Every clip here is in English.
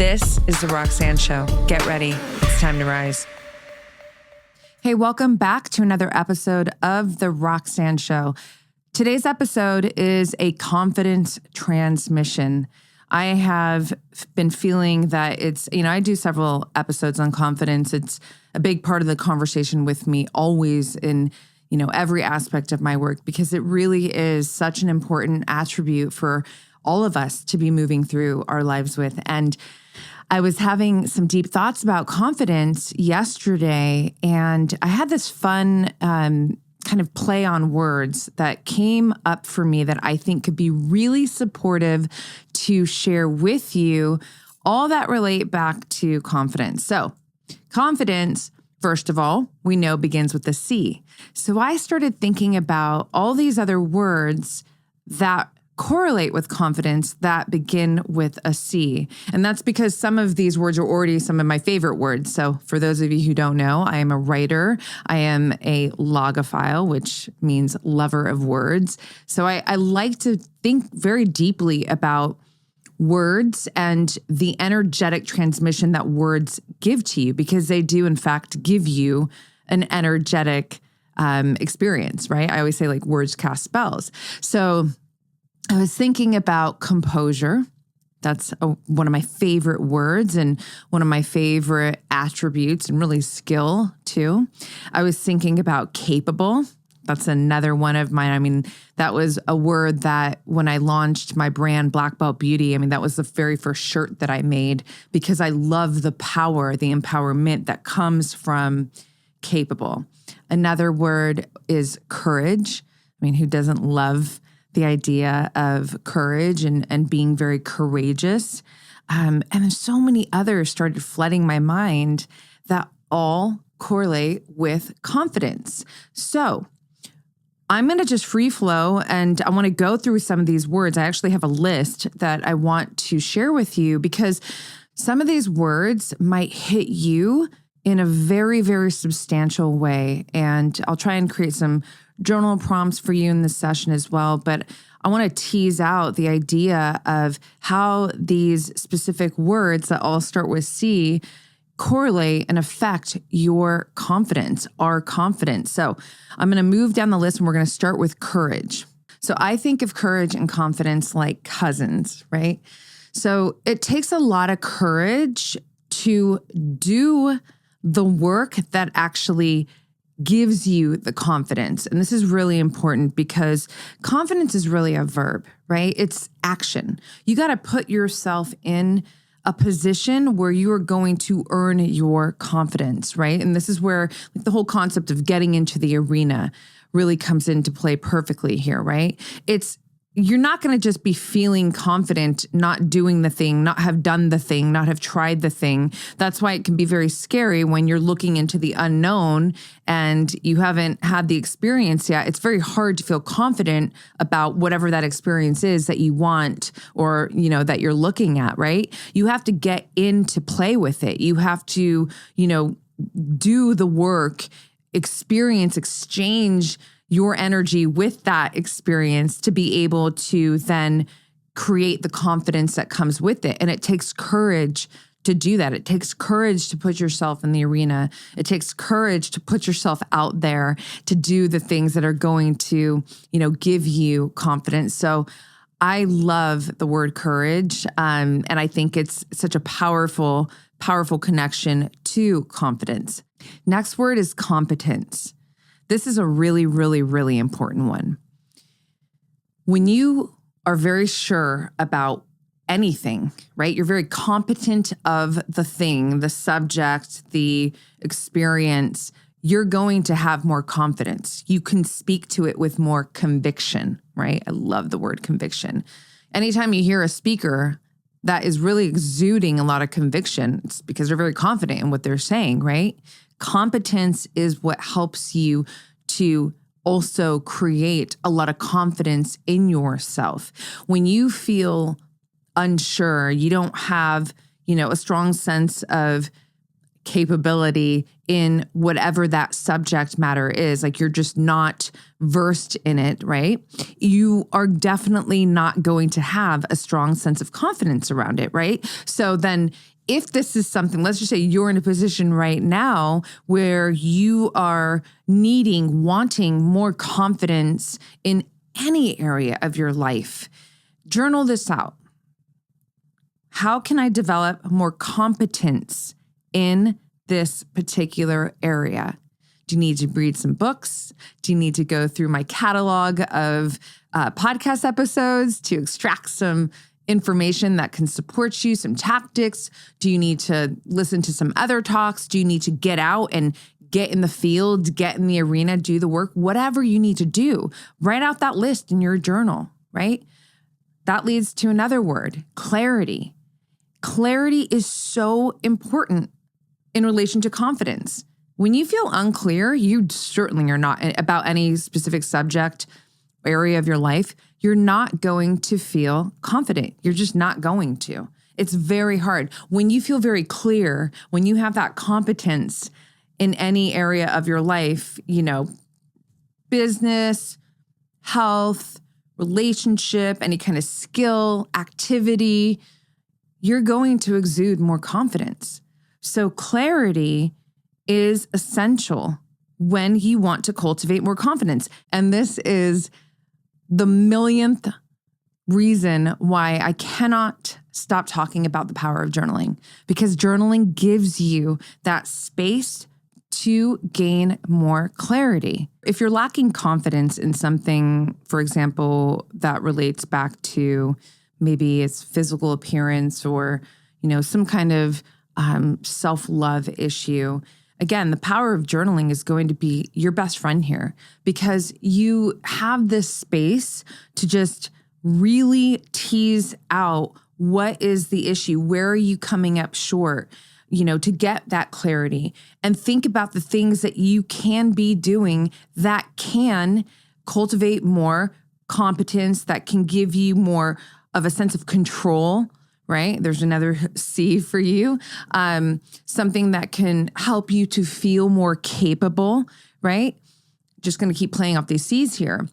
This is The Roxanne Show. Get ready. It's time to rise. Hey, welcome back to another episode of The Roxanne Show. Today's episode is a confidence transmission. I have been feeling that it's, I do several episodes on confidence. It's a big part of the conversation with me always in, every aspect of my work, because it really is such an important attribute for all of us to be moving through our lives with. And I was having some deep thoughts about confidence yesterday, and I had this fun kind of play on words that came up for me that I think could be really supportive to share with you, all that relate back to confidence. So confidence, first of all, we know begins with a C. So I started thinking about all these other words that correlate with confidence that begin with a C. And that's because some of these words are already some of my favorite words. So for those of you who don't know, I am a writer. I am a logophile, which means lover of words. So I like to think very deeply about words and the energetic transmission that words give to you, because they do, in fact, give you an energetic experience, right? I always say words cast spells. So I was thinking about composure. That's one of my favorite words and one of my favorite attributes, and really skill too. I was thinking about capable. That's another one of mine. That was a word that when I launched my brand, Black Belt Beauty, that was the very first shirt that I made, because I love the power, the empowerment that comes from capable. Another word is courage. Who doesn't love the idea of courage and being very courageous? And there's so many others started flooding my mind that all correlate with confidence. So I'm going to just free flow, and I want to go through some of these words. I actually have a list that I want to share with you, because some of these words might hit you in a very, very substantial way. And I'll try and create some journal prompts for you in this session as well. But I want to tease out the idea of how these specific words that all start with C correlate and affect your confidence, our confidence. So I'm going to move down the list, and we're going to start with courage. So I think of courage and confidence like cousins, right? So it takes a lot of courage to do the work that actually gives you the confidence. And this is really important, because confidence is really a verb, right? It's action. You got to put yourself in a position where you are going to earn your confidence, right? And this is where the whole concept of getting into the arena really comes into play perfectly here, right? You're not going to just be feeling confident, not doing the thing, not have done the thing, not have tried the thing. That's why it can be very scary when you're looking into the unknown and you haven't had the experience yet. It's very hard to feel confident about whatever that experience is that you want, or, that you're looking at, right? You have to get in to play with it. You have to, do the work, exchange your energy with that experience to be able to then create the confidence that comes with it. And it takes courage to do that. It takes courage to put yourself in the arena. It takes courage to put yourself out there to do the things that are going to, give you confidence. So I love the word courage. And I think it's such a powerful connection to confidence. Next word is competence. This is a really, really, really important one. When you are very sure about anything, right? You're very competent of the thing, the subject, the experience, you're going to have more confidence. You can speak to it with more conviction, right? I love the word conviction. Anytime you hear a speaker that is really exuding a lot of conviction, it's because they're very confident in what they're saying, right? Competence is what helps you to also create a lot of confidence in yourself. When you feel unsure, you don't have, a strong sense of capability in whatever that subject matter is. Like you're just not versed in it, right? You are definitely not going to have a strong sense of confidence around it, right? So then if this is something, let's just say you're in a position right now where you are wanting more confidence in any area of your life, journal this out. How can I develop more competence in this particular area? Do you need to read some books? Do you need to go through my catalog of podcast episodes to extract some information that can support you, some tactics? Do you need to listen to some other talks? Do you need to get out and get in the field, get in the arena, do the work? Whatever you need to do, write out that list in your journal, right? That leads to another word, clarity. Clarity is so important in relation to confidence. When you feel unclear, you certainly are not about any specific subject area of your life, you're not going to feel confident. You're just not going to. It's very hard. When you feel very clear, when you have that competence in any area of your life, business, health, relationship, any kind of skill, activity, you're going to exude more confidence. So clarity is essential when you want to cultivate more confidence. And this is the millionth reason why I cannot stop talking about the power of journaling, because journaling gives you that space to gain more clarity. If you're lacking confidence in something, for example, that relates back to maybe it's physical appearance or, some kind of self-love issue, again, the power of journaling is going to be your best friend here, because you have this space to just really tease out what is the issue, where are you coming up short, to get that clarity, and think about the things that you can be doing that can cultivate more competence, that can give you more of a sense of control, right? There's another C for you. Something that can help you to feel more capable, right? Just going to keep playing off these C's here.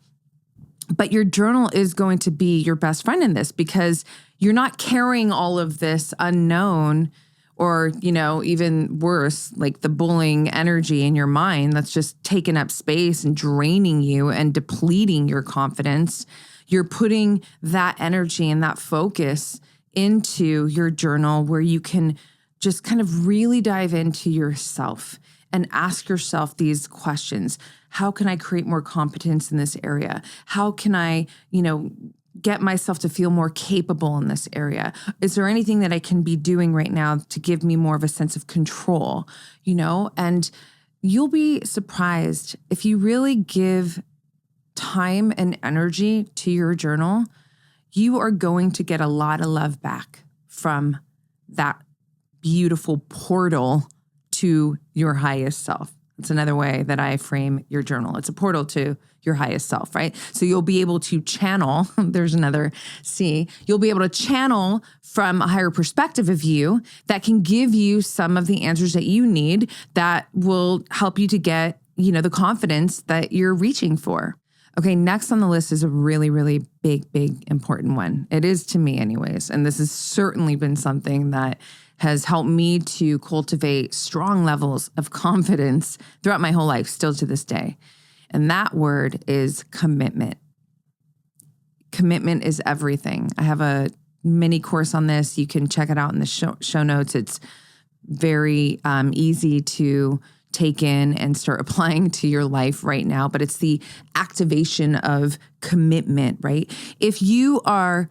But your journal is going to be your best friend in this, because you're not carrying all of this unknown or, even worse, like the bullying energy in your mind that's just taking up space and draining you and depleting your confidence. You're putting that energy and that focus into your journal where you can just kind of really dive into yourself and ask yourself these questions. How can I create more competence in this area? How can I, get myself to feel more capable in this area? Is there anything that I can be doing right now to give me more of a sense of control, And you'll be surprised if you really give time and energy to your journal, you are going to get a lot of love back from that beautiful portal to your highest self. It's another way that I frame your journal. It's a portal to your highest self, right? So you'll be able to channel, there's another C, you'll be able to channel from a higher perspective of you that can give you some of the answers that you need that will help you to get, the confidence that you're reaching for. Okay, next on the list is a really, really big, important one. It is to me anyways. And this has certainly been something that has helped me to cultivate strong levels of confidence throughout my whole life, still to this day. And that word is commitment. Commitment is everything. I have a mini course on this. You can check it out in the show notes. It's very easy to take in and start applying to your life right now, but it's the activation of commitment, right? If you are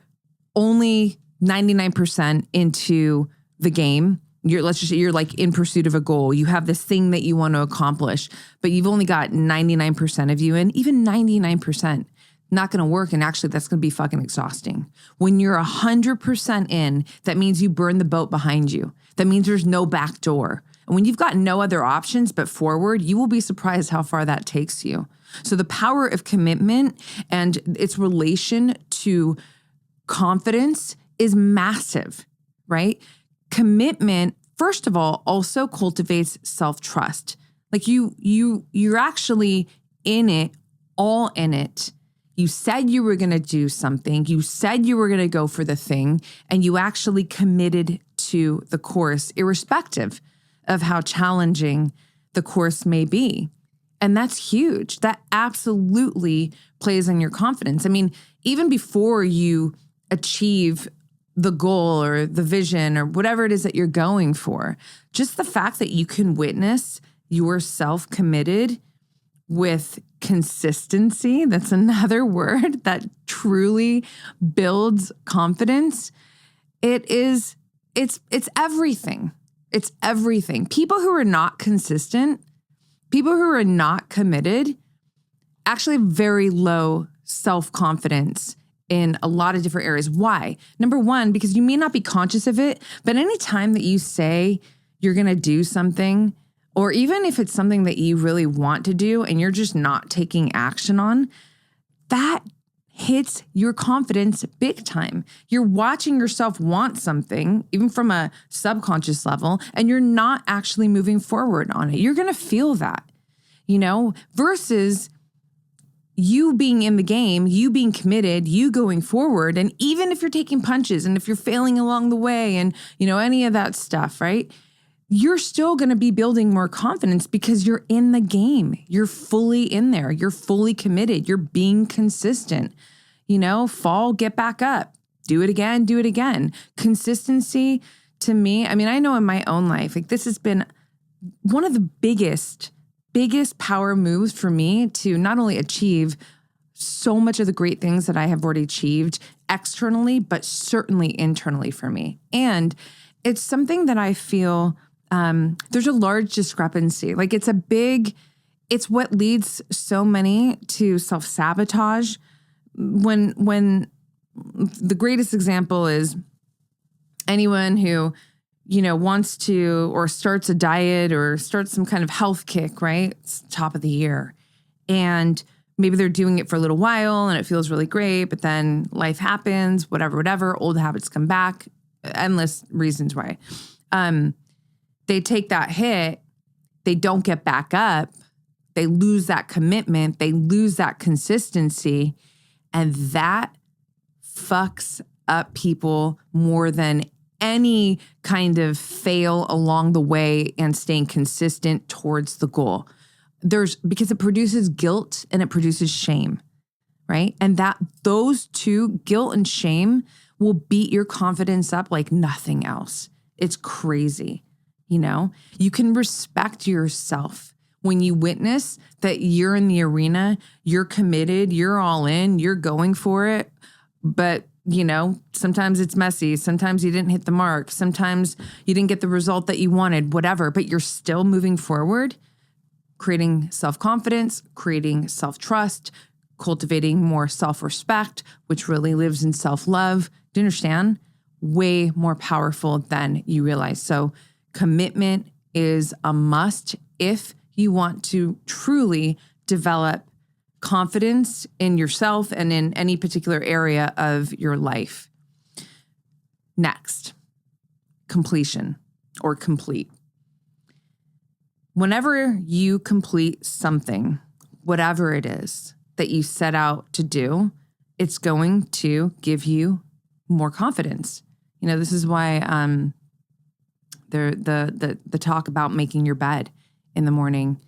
only 99% into the game, let's just say you're like in pursuit of a goal. You have this thing that you want to accomplish, but you've only got 99% of you in, even 99%, not going to work. And actually that's going to be fucking exhausting. When you're 100% in, that means you burn the boat behind you. That means there's no back door. And when you've got no other options but forward, you will be surprised how far that takes you. So the power of commitment and its relation to confidence is massive, right? Commitment first of all, also cultivates self-trust. Like you're actually in it, all in it. You said you were going to do something. You said you were going to go for the thing, and you actually committed to the course, irrespective of how challenging the course may be. And that's huge. That absolutely plays on your confidence. I mean, even before you achieve the goal or the vision or whatever it is that you're going for, just the fact that you can witness yourself committed with consistency, that's another word that truly builds confidence. It's everything. It's everything. People who are not consistent, people who are not committed, actually have very low self-confidence in a lot of different areas. Why? Number one, because you may not be conscious of it, but anytime that you say you're going to do something, or even if it's something that you really want to do and you're just not taking action on, that hits your confidence big time. You're watching yourself want something, even from a subconscious level, and you're not actually moving forward on it. You're going to feel that, versus you being in the game, you being committed, you going forward. And even if you're taking punches and if you're failing along the way and, any of that stuff, right? You're still going to be building more confidence because you're in the game. You're fully in there. You're fully committed. You're being consistent. Fall, get back up. Do it again, do it again. Consistency to me, I mean, I know in my own life, like this has been one of the biggest power moves for me to not only achieve so much of the great things that I have already achieved externally, but certainly internally for me. And it's something that I feel there's a large discrepancy. Like it's what leads so many to self-sabotage. When the greatest example is anyone who, wants to, or starts a diet or starts some kind of health kick, right? It's top of the year. And maybe they're doing it for a little while and it feels really great, but then life happens, whatever, old habits come back, endless reasons why. They take that hit, they don't get back up, they lose that commitment, they lose that consistency, and that fucks up people more than any kind of fail along the way and staying consistent towards the goal. Because it produces guilt and it produces shame, right? And that those two, guilt and shame, will beat your confidence up like nothing else. It's crazy. You can respect yourself when you witness that you're in the arena, you're committed, you're all in, you're going for it. But, sometimes it's messy. Sometimes you didn't hit the mark. Sometimes you didn't get the result that you wanted, whatever, but you're still moving forward, creating self-confidence, creating self-trust, cultivating more self-respect, which really lives in self-love. Do you understand? Way more powerful than you realize. So commitment is a must if you want to truly develop confidence in yourself and in any particular area of your life. Next, completion or complete. Whenever you complete something, whatever it is that you set out to do, it's going to give you more confidence. This is why the talk about making your bed in the morning,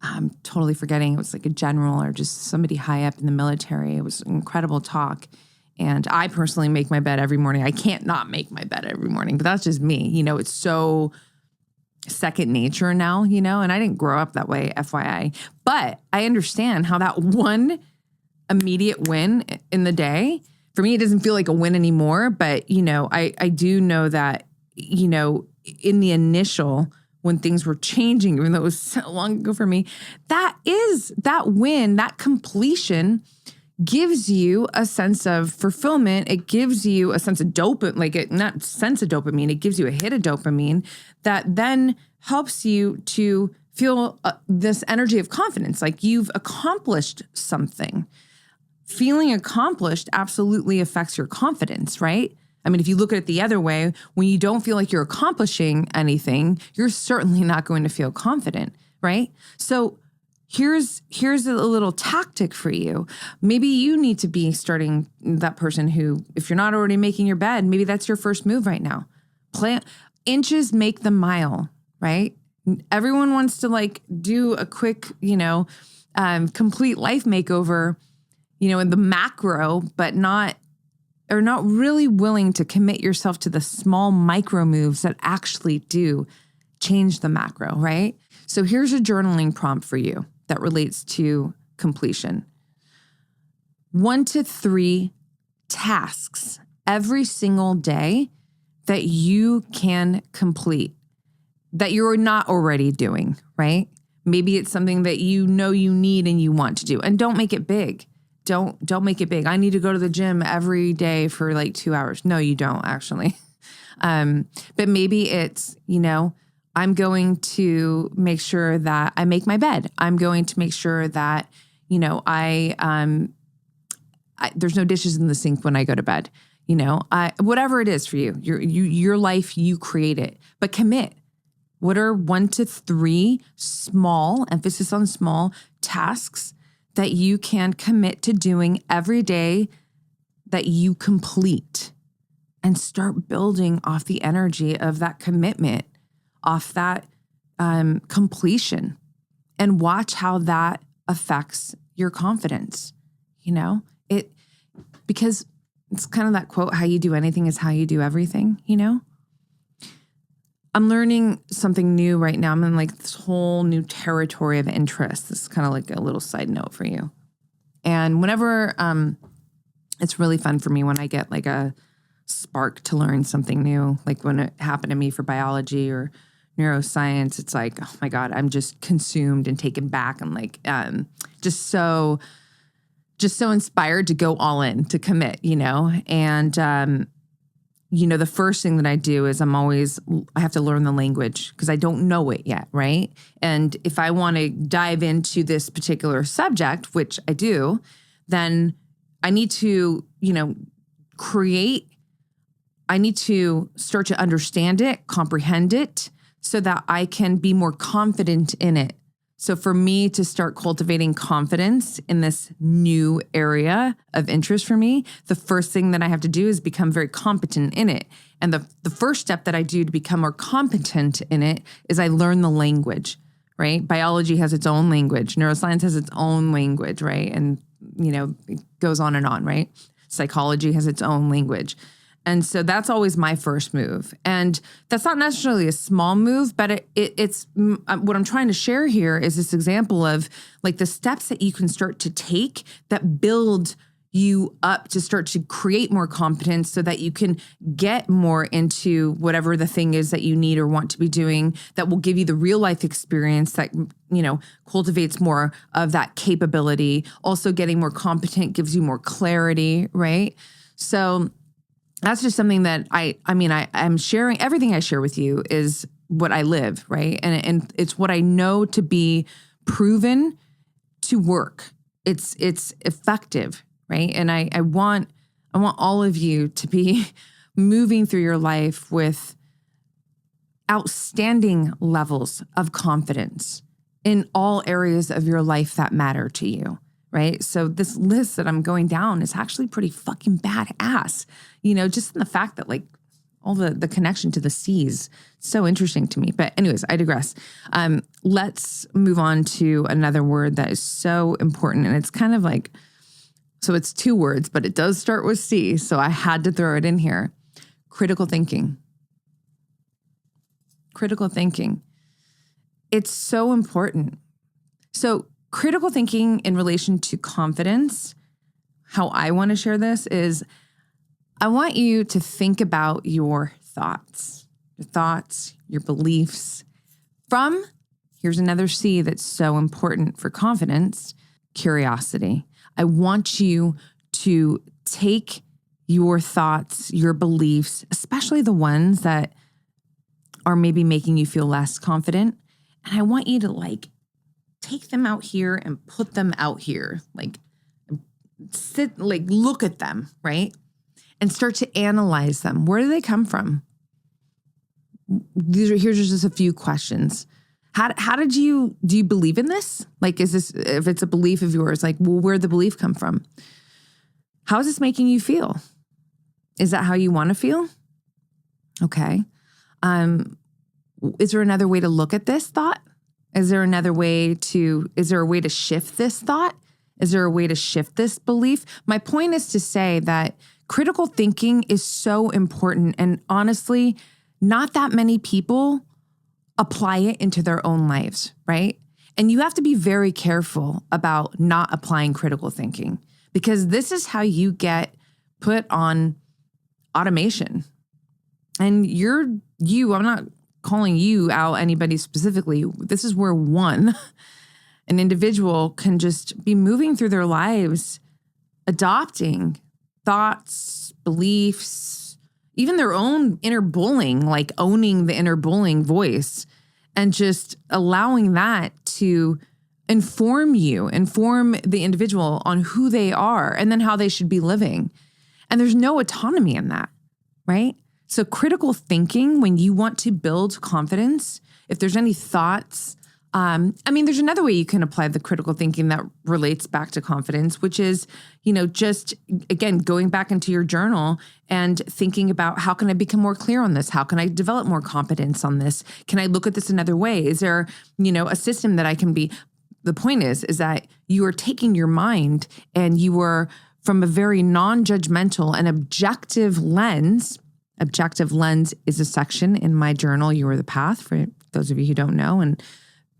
I'm totally forgetting. It was like a general or just somebody high up in the military. It was an incredible talk. And I personally make my bed every morning. I can't not make my bed every morning, but that's just me. It's so second nature now, and I didn't grow up that way, FYI. But I understand how that one immediate win in the day, for me, it doesn't feel like a win anymore. But, I do know that, in the initial, when things were changing, even though it was so long ago for me, that win, that completion gives you a sense of fulfillment. It gives you a sense of dopamine, it gives you a hit of dopamine that then helps you to feel this energy of confidence, like you've accomplished something. Feeling accomplished absolutely affects your confidence, right? I mean, if you look at it the other way, when you don't feel like you're accomplishing anything, you're certainly not going to feel confident, right? So here's a little tactic for you. Maybe you need to be starting that person who, if you're not already making your bed, maybe that's your first move right now. Inches make the mile, right? Everyone wants to like do a quick, complete life makeover, in the macro, but not really willing to commit yourself to the small micro moves that actually do change the macro, right? So here's a journaling prompt for you that relates to completion. 1 to 3 tasks every single day that you can complete, that you're not already doing, right? Maybe it's something that you know you need and you want to do. And don't make it big. Don't make it big. I need to go to the gym every day for like 2 hours. No, you don't actually. But maybe it's, I'm going to make sure that I make my bed. I'm going to make sure that, there's no dishes in the sink when I go to bed. Whatever it is for you, your life, you create it, but commit. What are 1 to 3 small, emphasis on small, tasks that you can commit to doing every day that you complete, and start building off the energy of that commitment, off that completion, and watch how that affects your confidence. Because it's kind of that quote, how you do anything is how you do everything, I'm learning something new right now. I'm in like this whole new territory of interest. This is kind of like a little side note for you. And whenever, it's really fun for me when I get like a spark to learn something new, like when it happened to me for biology or neuroscience, it's like, oh my God, I'm just consumed and taken back. And like, just so inspired to go all in, to commit, and, the first thing that I do is I have to learn the language because I don't know it yet, right? And if I want to dive into this particular subject, which I do, then I need to, I need to start to understand it, comprehend it, so that I can be more confident in it. So for me to start cultivating confidence in this new area of interest for me, the first thing that I have to do is become very competent in it. And the first step that I do to become more competent in it is I learn the language, right? Biology has its own language. Neuroscience has its own language, right? And, it goes on, right? Psychology has its own language. And so that's always my first move. And that's not necessarily a small move, but it's what I'm trying to share here is this example of like the steps that you can start to take that build you up to start to create more competence so that you can get more into whatever the thing is that you need or want to be doing that will give you the real life experience that, cultivates more of that capability. Also getting more competent gives you more clarity, right? So that's just something that I'm sharing. Everything I share with you is what I live, right? And it's what I know to be proven to work. It's effective, right? And I want all of you to be moving through your life with outstanding levels of confidence in all areas of your life that matter to you. Right? So this list that I'm going down is actually pretty fucking badass, just in the fact that like all the connection to the seas, so interesting to me. But anyways, I digress. Let's move on to another word that is so important. And it's kind of like, so it's 2 words, but it does start with C. So I had to throw it in here. Critical thinking. Critical thinking. It's so important. So critical thinking in relation to confidence, how I want to share this is I want you to think about your thoughts, your beliefs from, here's another C that's so important for confidence, curiosity. I want you to take your thoughts, your beliefs, especially the ones that are maybe making you feel less confident. And I want you to take them out here and put them out here. Look at them, right? and start to analyze them. Where do they come from? Here's just a few questions. How do you believe in this? Like, is this, if it's a belief of yours, like, well, where'd the belief come from? How is this making you feel? Is that how you want to feel? Okay. Is there another way to look at this thought? Is there a way to shift this thought? Is there a way to shift this belief? My point is to say that critical thinking is so important. And honestly, not that many people apply it into their own lives, right? And you have to be very careful about not applying critical thinking, because this is how you get put on automation. And I'm not calling you out, anybody specifically. This is where an individual can just be moving through their lives, adopting thoughts, beliefs, even their own inner bullying, like owning the inner bullying voice, and just allowing that to inform the individual on who they are and then how they should be living. And there's no autonomy in that, right? So critical thinking, when you want to build confidence, if there's any thoughts, there's another way you can apply the critical thinking that relates back to confidence, which is, just, again, going back into your journal and thinking about, how can I become more clear on this? How can I develop more competence on this? Can I look at this another way? Is there, a system that I can be? The point is that you are taking your mind and you are, from a very non-judgmental and objective lens. Objective lens is a section in my journal, You Are the Path, for those of you who don't know, and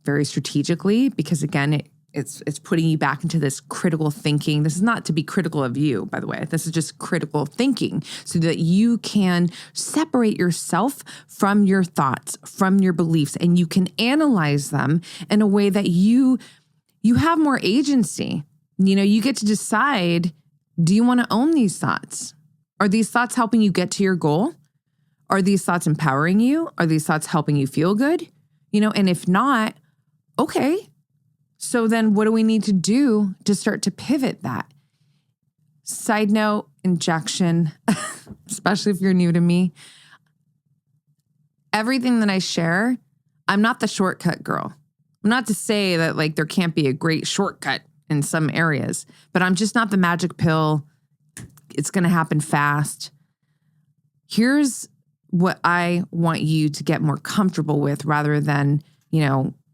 very strategically, because again, it's putting you back into this critical thinking. This is not to be critical of you, by the way. This is just critical thinking so that you can separate yourself from your thoughts, from your beliefs, and you can analyze them in a way that you have more agency. You get to decide, do you want to own these thoughts? Are these thoughts helping you get to your goal? Are these thoughts empowering you? Are these thoughts helping you feel good? And if not, okay. So then what do we need to do to start to pivot that? Side note, injection, especially if you're new to me. Everything that I share, I'm not the shortcut girl. I'm not to say that like there can't be a great shortcut in some areas, but I'm just not the magic pill. It's going to happen fast. Here's what I want you to get more comfortable with, rather than,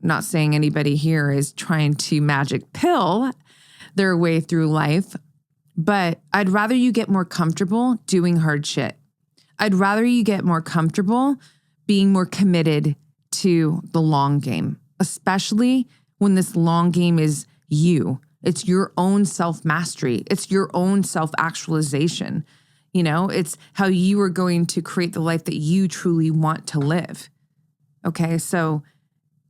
not saying anybody here is trying to magic pill their way through life, but I'd rather you get more comfortable doing hard shit. I'd rather you get more comfortable being more committed to the long game, especially when this long game is you. It's your own self-mastery. It's your own self-actualization. It's how you are going to create the life that you truly want to live. Okay, so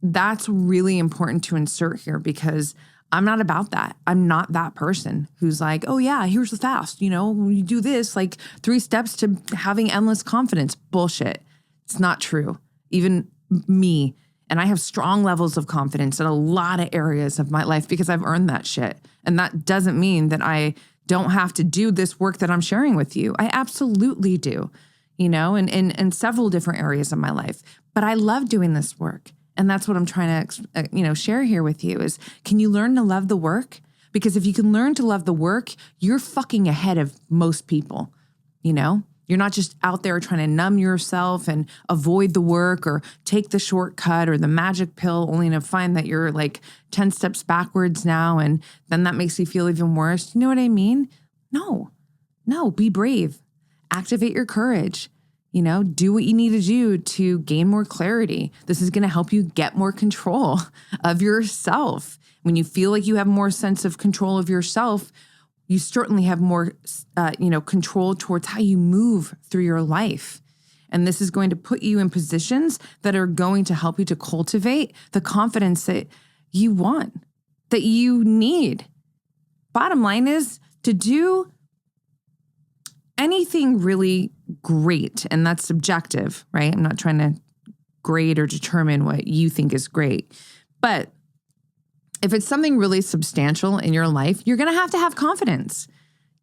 that's really important to insert here, because I'm not about that. I'm not that person who's like, oh yeah, here's the fast, when you do this, like 3 steps to having endless confidence. Bullshit. It's not true. Even me. And I have strong levels of confidence in a lot of areas of my life because I've earned that shit. And that doesn't mean that I don't have to do this work that I'm sharing with you. I absolutely do, in several different areas of my life. But I love doing this work. And that's what I'm trying to, share here with you is, can you learn to love the work? Because if you can learn to love the work, you're fucking ahead of most people, You're not just out there trying to numb yourself and avoid the work or take the shortcut or the magic pill, only to find that you're like 10 steps backwards now. And then that makes you feel even worse. You know what I mean? No, be brave. Activate your courage. Do what you need to do to gain more clarity. This is going to help you get more control of yourself. When you feel like you have more sense of control of yourself, you certainly have more, control towards how you move through your life. And this is going to put you in positions that are going to help you to cultivate the confidence that you want, that you need. Bottom line is to do anything really great, and that's subjective, right? I'm not trying to grade or determine what you think is great. But if it's something really substantial in your life, you're going to have confidence.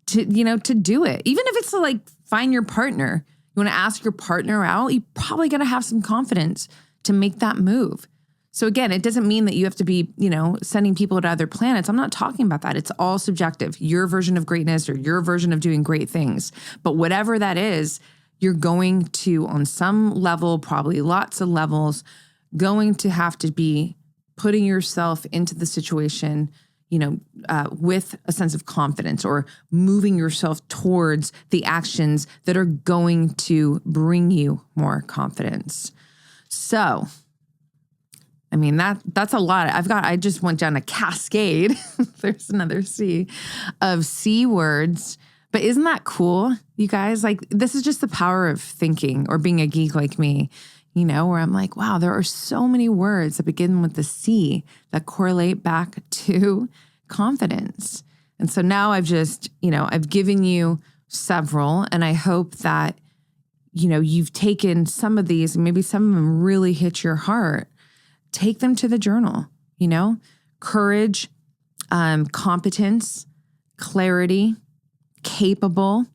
to do it. Even if it's to like find your partner, you want to ask your partner out, you probably got to have some confidence to make that move. So again, it doesn't mean that you have to be, sending people to other planets. I'm not talking about that. It's all subjective. Your version of greatness or your version of doing great things. But whatever that is, you're going to, on some level, probably lots of levels, going to have to be putting yourself into the situation, with a sense of confidence or moving yourself towards the actions that are going to bring you more confidence. So, I mean, that's a lot. I just went down a cascade. There's another C of C words. But isn't that cool, you guys? Like, this is just the power of thinking or being a geek like me, where I'm like, wow, there are so many words that begin with the C that correlate back to confidence. And so now I've just, I've given you several, and I hope that, you've taken some of these, and maybe some of them really hit your heart. Take them to the journal, courage, competence, clarity, capable,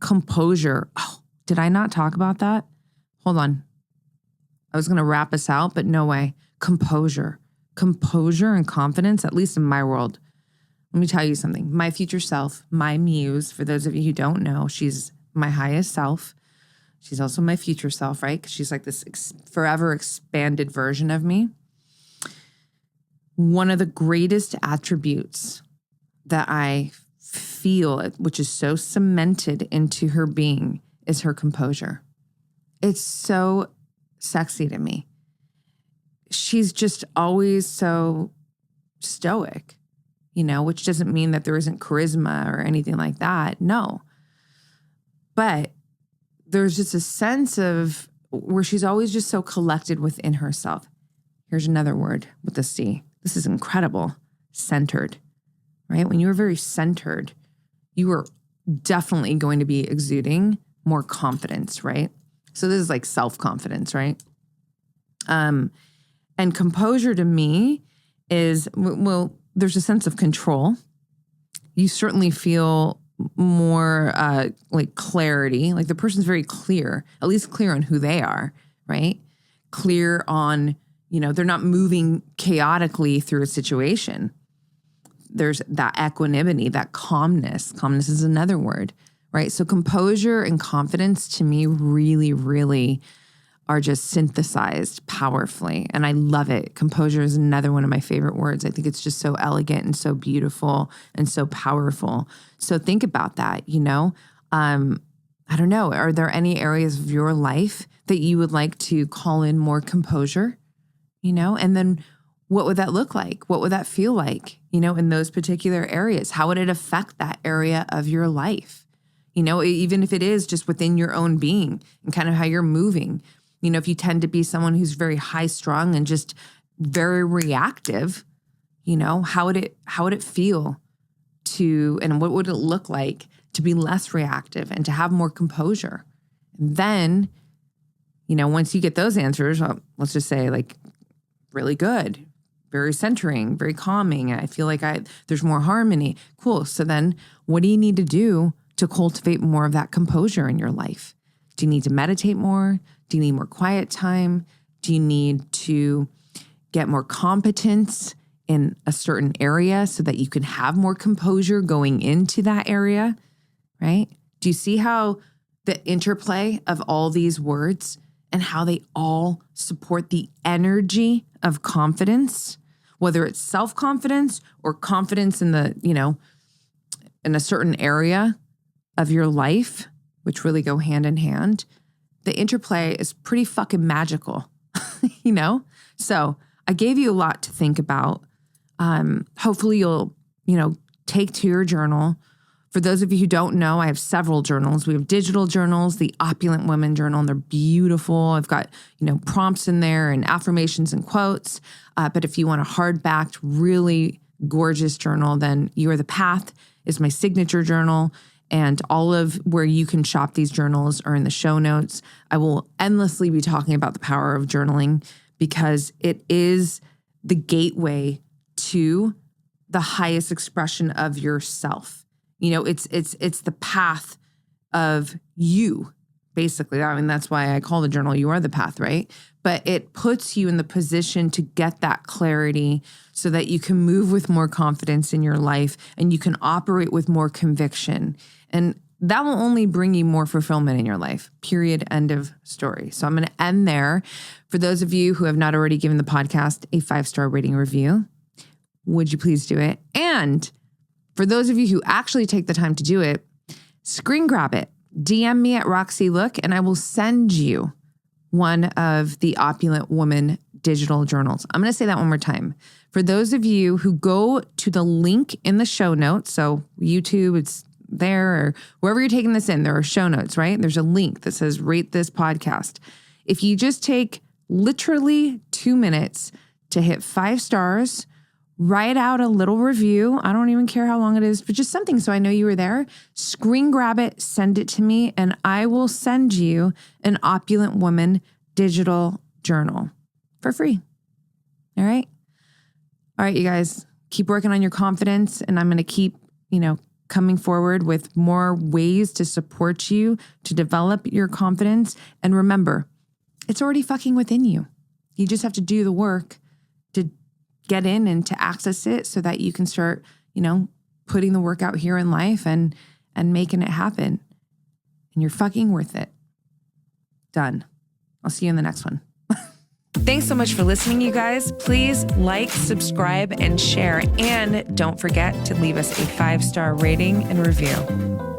composure. Oh, did I not talk about that? Hold on. I was going to wrap us out, but no way. Composure and confidence, at least in my world. Let me tell you something. My future self, my muse, for those of you who don't know, she's my highest self. She's also my future self, right? Because she's like this forever expanded version of me. One of the greatest attributes that I feel, which is so cemented into her being, is her composure. It's so sexy to me. She's just always so stoic, which doesn't mean that there isn't charisma or anything like that. No. But there's just a sense of where she's always just so collected within herself. Here's another word with the C. This is incredible. Centered, right? When you are very centered, you are definitely going to be exuding more confidence, right? So this is like self-confidence, right? And composure to me is, well, there's a sense of control. You certainly feel more like clarity, like the person's very clear, at least clear on who they are, right? Clear on, they're not moving chaotically through a situation. There's that equanimity, that calmness. Calmness is another word, right? So composure and confidence to me really, really are just synthesized powerfully. And I love it. Composure is another one of my favorite words. I think it's just so elegant and so beautiful and so powerful. So think about that, I don't know. Are there any areas of your life that you would like to call in more composure, And then what would that look like? What would that feel like, in those particular areas? How would it affect that area of your life? Even if it is just within your own being and kind of how you're moving. If you tend to be someone who's very high strung and just very reactive, how would it feel to, and what would it look like to be less reactive and to have more composure? And then, once you get those answers, well, let's just say like really good, very centering, very calming. I feel like there's more harmony. Cool. So then what do you need to do to cultivate more of that composure in your life? Do you need to meditate more? Do you need more quiet time? Do you need to get more competence in a certain area so that you can have more composure going into that area, right? Do you see how the interplay of all these words and how they all support the energy of confidence, whether it's self-confidence or confidence in the, in a certain area of your life, which really go hand in hand? The interplay is pretty fucking magical, So I gave you a lot to think about. Hopefully you'll, take to your journal. For those of you who don't know, I have several journals. We have digital journals, the Opulent Women Journal, and they're beautiful. I've got, prompts in there and affirmations and quotes. But if you want a hardbacked, really gorgeous journal, then You Are the Path is my signature journal. And all of where you can shop these journals are in the show notes. I will endlessly be talking about the power of journaling because it is the gateway to the highest expression of yourself. It's the path of you, basically. I mean, that's why I call the journal, you are the path, right? But it puts you in the position to get that clarity so that you can move with more confidence in your life and you can operate with more conviction. And that will only bring you more fulfillment in your life, period, end of story. So I'm going to end there. For those of you who have not already given the podcast a 5-star rating review, would you please do it? And for those of you who actually take the time to do it, screen grab it, DM me at Roxy Look, and I will send you one of the Opulent Woman digital journals. I'm going to say that one more time. For those of you who go to the link in the show notes, so YouTube, it's there, or wherever you're taking this in, there are show notes, right? There's a link that says rate this podcast. If you just take literally 2 minutes to hit 5 stars, write out a little review. I don't even care how long it is, but just something so I know you were there. Screen grab it, send it to me, and I will send you an Opulent Woman digital journal for free. All right? All right, you guys, keep working on your confidence, and I'm going to keep, coming forward with more ways to support you to develop your confidence. And remember, it's already fucking within you. You just have to do the work to get in and to access it so that you can start, putting the work out here in life and making it happen. And you're fucking worth it. Done. I'll see you in the next one. Thanks so much for listening, you guys. Please like, subscribe, and share. And don't forget to leave us a 5-star rating and review.